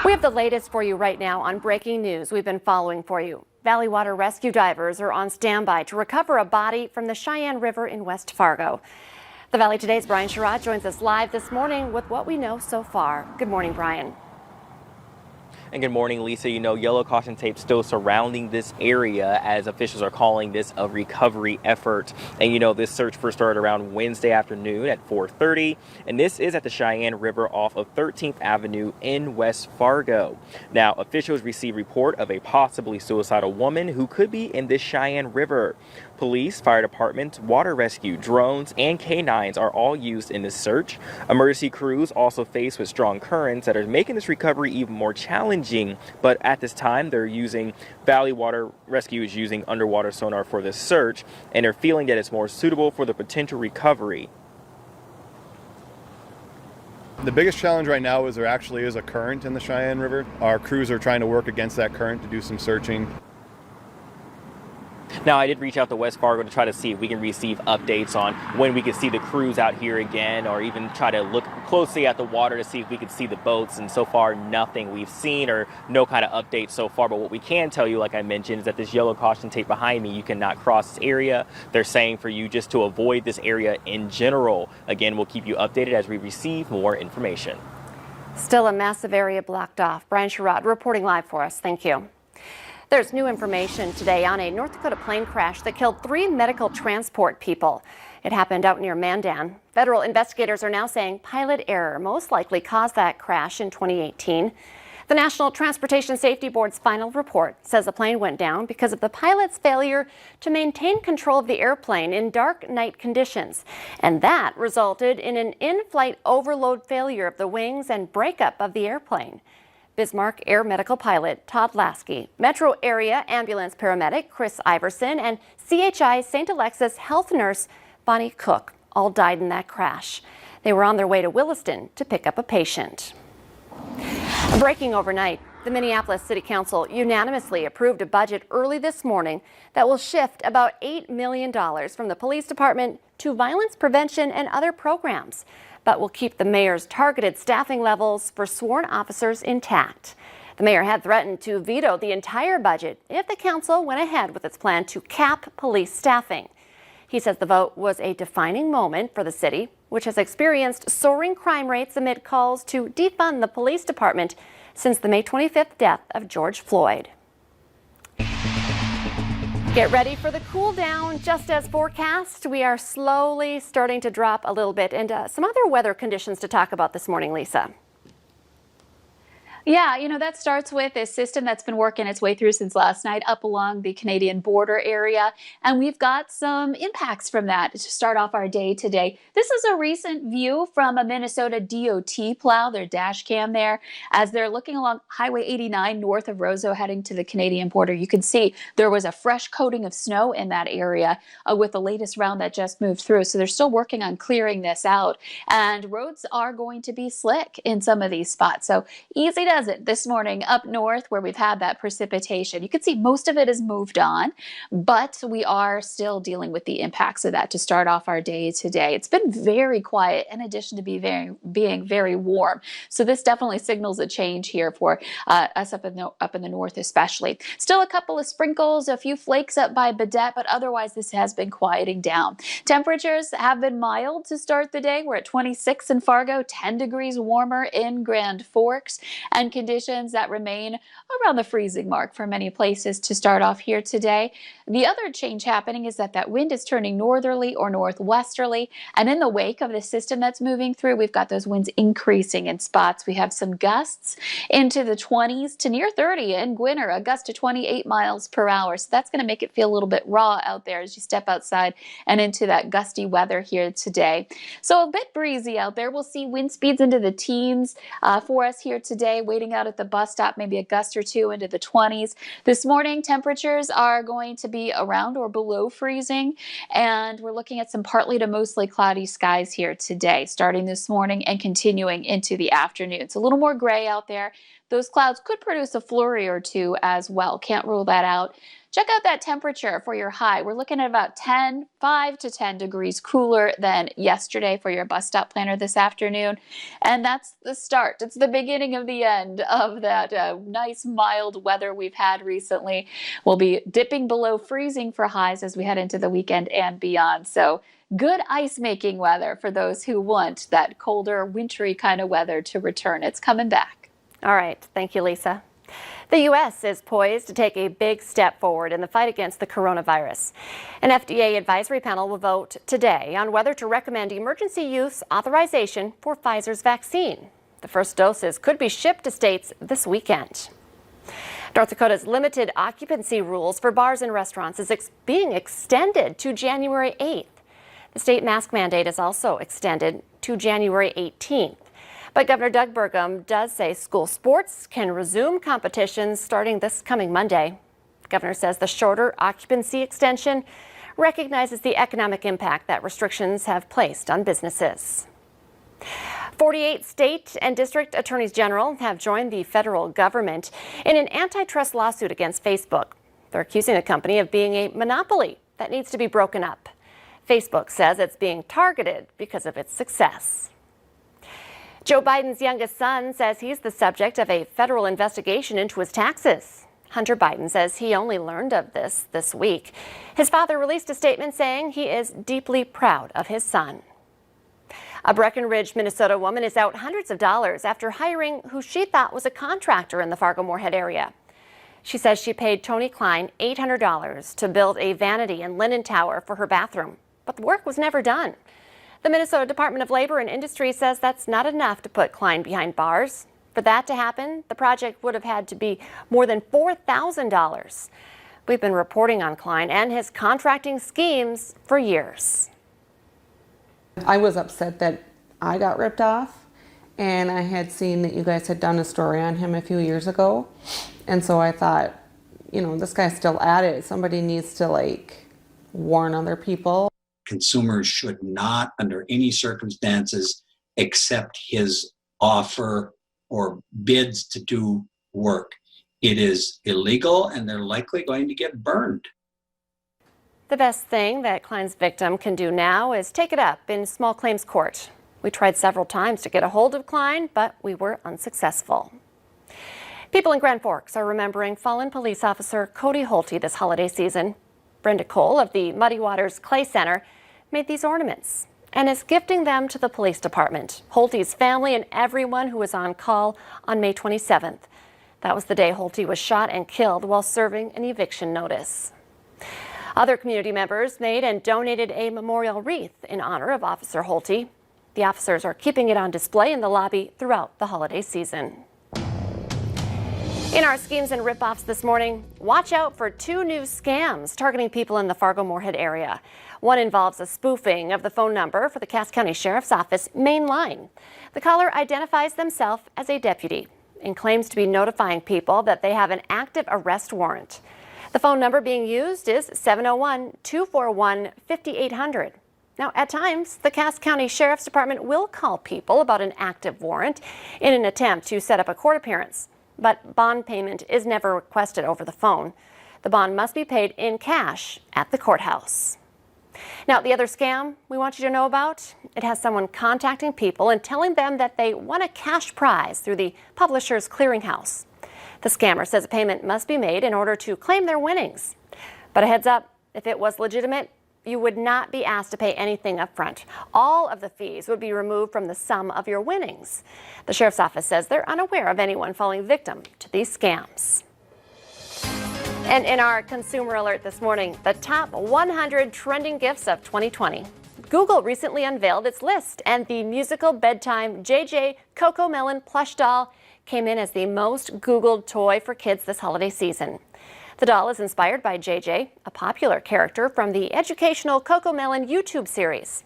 We have the latest for you right now on breaking news we've been following for you. Valley Water rescue divers are on standby to recover a body from the Cheyenne River in West Fargo. The Valley Today's Brian Sherrod joins us live this morning with what we know so far. Good morning, Brian. And good morning, Lisa. You know, yellow caution tape still surrounding this area as officials are calling this a recovery effort. And you know, this search first started around Wednesday afternoon at 4:30. And this is at the Cheyenne River off of 13th Avenue in West Fargo. Now, officials received report of a possibly suicidal woman who could be in this Cheyenne River. Police, fire departments, water rescue, drones, and canines are all used in this search. Emergency crews also faced with strong currents that are making this recovery even more challenging. But at this time, Valley Water Rescue is using underwater sonar for this search, and they're feeling that it's more suitable for the potential recovery. The biggest challenge right now is there actually is a current in the Cheyenne River. Our crews are trying to work against that current to do some searching. Now, I did reach out to West Fargo to try to see if we can receive updates on when we can see the crews out here again, or even try to look closely at the water to see if we can see the boats. And so far, nothing we've seen or no kind of updates so far. But what we can tell you, like I mentioned, is that this yellow caution tape behind me, you cannot cross this area. They're saying for you just to avoid this area in general. Again, we'll keep you updated as we receive more information. Still a massive area blocked off. Brian Sherrod reporting live for us. Thank you. There's new information today on a North Dakota plane crash that killed 3 medical transport people. It happened out near Mandan. Federal investigators are now saying pilot error most likely caused that crash in 2018. The National Transportation Safety Board's final report says the plane went down because of the pilot's failure to maintain control of the airplane in dark night conditions. And that resulted in an in-flight overload failure of the wings and breakup of the airplane. Bismarck Air Medical pilot Todd Lasky, Metro Area Ambulance paramedic Chris Iverson, and CHI St. Alexis health nurse Bonnie Cook all died in that crash. They were on their way to Williston to pick up a patient. Breaking overnight, the Minneapolis City Council unanimously approved a budget early this morning that will shift about $8 million from the police department to violence prevention and other programs, but will keep the mayor's targeted staffing levels for sworn officers intact. The mayor had threatened to veto the entire budget if the council went ahead with its plan to cap police staffing. He says the vote was a defining moment for the city, which has experienced soaring crime rates amid calls to defund the police department since the May 25th death of George Floyd. Get ready for the cool down. Just as forecast, we are slowly starting to drop a little bit, and some other weather conditions to talk about this morning, Lisa. Yeah, you know, that starts with a system that's been working its way through since last night up along the Canadian border area. And we've got some impacts from that to start off our day today. This is a recent view from a Minnesota DOT plow, their dash cam there, as they're looking along Highway 89 north of Roseau heading to the Canadian border. You can see there was a fresh coating of snow in that area with the latest round that just moved through. So they're still working on clearing this out. And roads are going to be slick in some of these spots. So easy does it this morning up north where we've had that precipitation. You can see most of it has moved on, but we are still dealing with the impacts of that to start off our day today. It's been very quiet in addition to being very warm. So this definitely signals a change here for us up in the north especially. Still a couple of sprinkles, a few flakes up by Baudette, but otherwise this has been quieting down. Temperatures have been mild to start the day. We're at 26 in Fargo, 10 degrees warmer in Grand Forks, and conditions that remain around the freezing mark for many places to start off here today. The other change happening is that wind is turning northerly or northwesterly, and in the wake of the system that's moving through, we've got those winds increasing in spots. We have some gusts into the 20s to near 30 in Gwinner, a gust to 28 miles per hour. So that's going to make it feel a little bit raw out there as you step outside and into that gusty weather here today. So a bit breezy out there. We'll see wind speeds into the teens for us here today, waiting out at the bus stop, maybe a gust or two into the 20s. This morning, temperatures are going to be around or below freezing, and we're looking at some partly to mostly cloudy skies here today, starting this morning and continuing into the afternoon. It's a little more gray out there. Those clouds could produce a flurry or two as well. Can't rule that out check out that temperature for your high. We're looking at about 5 to 10 degrees cooler than yesterday for your bus stop planner this afternoon. And that's the start. It's the beginning of the end of that nice mild weather we've had recently. We'll be dipping below freezing for highs as we head into the weekend and beyond. So good ice making weather for those who want that colder, wintry kind of weather to return. It's coming back. All right. Thank you, Lisa. The U.S. is poised to take a big step forward in the fight against the coronavirus. An FDA advisory panel will vote today on whether to recommend emergency use authorization for Pfizer's vaccine. The first doses could be shipped to states this weekend. North Dakota's limited occupancy rules for bars and restaurants is being extended to January 8th. The state mask mandate is also extended to January 18th. But Governor Doug Burgum does say school sports can resume competitions starting this coming Monday. The governor says the shorter occupancy extension recognizes the economic impact that restrictions have placed on businesses. 48 state and district attorneys general have joined the federal government in an antitrust lawsuit against Facebook. They're accusing the company of being a monopoly that needs to be broken up. Facebook says it's being targeted because of its success. Joe Biden's youngest son says he's the subject of a federal investigation into his taxes. Hunter Biden says he only learned of this week. His father released a statement saying he is deeply proud of his son. A Breckenridge, Minnesota woman is out hundreds of dollars after hiring who she thought was a contractor in the Fargo-Moorhead area. She says she paid Tony Klein $800 to build a vanity and linen tower for her bathroom, but the work was never done. The Minnesota Department of Labor and Industry says that's not enough to put Klein behind bars. For that to happen, the project would have had to be more than $4,000. We've been reporting on Klein and his contracting schemes for years. I was upset that I got ripped off, and I had seen that you guys had done a story on him a few years ago. And so I thought, this guy's still at it. Somebody needs to warn other people. Consumers should not, under any circumstances, accept his offer or bids to do work. It is illegal, and they're likely going to get burned. The best thing that Klein's victim can do now is take it up in small claims court. We tried several times to get a hold of Klein, but we were unsuccessful. People in Grand Forks are remembering fallen police officer Cody Holty this holiday season. Brenda Cole of the Muddy Waters Clay Center made these ornaments and is gifting them to the police department, Holty's family, and everyone who was on call on May 27th. That was the day Holty was shot and killed while serving an eviction notice. Other community members made and donated a memorial wreath in honor of Officer Holty. The officers are keeping it on display in the lobby throughout the holiday season. In our schemes and ripoffs this morning, watch out for two new scams targeting people in the Fargo-Moorhead area. One involves a spoofing of the phone number for the Cass County Sheriff's Office main line. The caller identifies themselves as a deputy and claims to be notifying people that they have an active arrest warrant. The phone number being used is 701-241-5800. Now, at times, the Cass County Sheriff's Department will call people about an active warrant in an attempt to set up a court appearance. But bond payment is never requested over the phone. The bond must be paid in cash at the courthouse. Now, the other scam we want you to know about, it has someone contacting people and telling them that they won a cash prize through the Publishers Clearinghouse. The scammer says a payment must be made in order to claim their winnings. But a heads up, if it was legitimate, you would not be asked to pay anything up front. All of the fees would be removed from the sum of your winnings. The Sheriff's Office says they're unaware of anyone falling victim to these scams. And in our consumer alert this morning, the top 100 trending gifts of 2020. Google recently unveiled its list, and the musical bedtime JJ Cocomelon plush doll came in as the most Googled toy for kids this holiday season. The doll is inspired by JJ, a popular character from the educational Cocomelon YouTube series.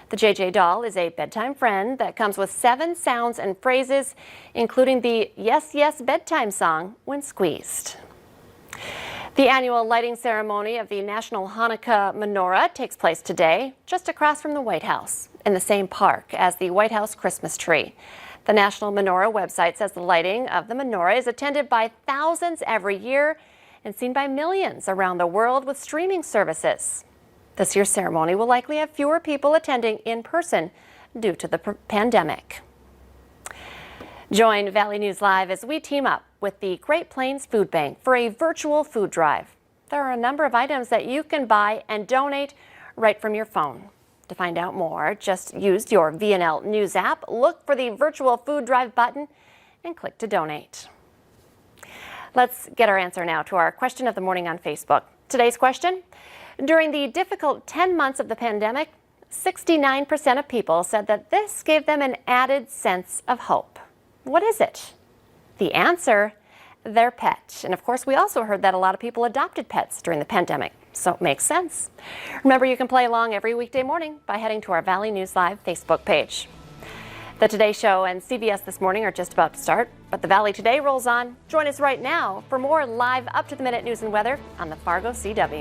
The JJ doll is a bedtime friend that comes with 7 sounds and phrases, including the Yes, Yes bedtime song when squeezed. The annual lighting ceremony of the National Hanukkah menorah takes place today, just across from the White House, in the same park as the White House Christmas tree. The National Menorah website says the lighting of the menorah is attended by thousands every year and seen by millions around the world with streaming services. This year's ceremony will likely have fewer people attending in person due to the pandemic. Join Valley News Live as we team up with the Great Plains Food Bank for a virtual food drive. There are a number of items that you can buy and donate right from your phone. To find out more, just use your VNL News app, look for the virtual food drive button, and click to donate. Let's get our answer now to our question of the morning on Facebook. Today's question: during the difficult 10 months of the pandemic, 69% of people said that this gave them an added sense of hope. What is it? The answer: their pet. And of course, we also heard that a lot of people adopted pets during the pandemic, so it makes sense. Remember, you can play along every weekday morning by heading to our Valley News Live Facebook page. The Today Show and CBS This Morning are just about to start, but the Valley Today rolls on. Join us right now for more live up-to-the-minute news and weather on the Fargo CW.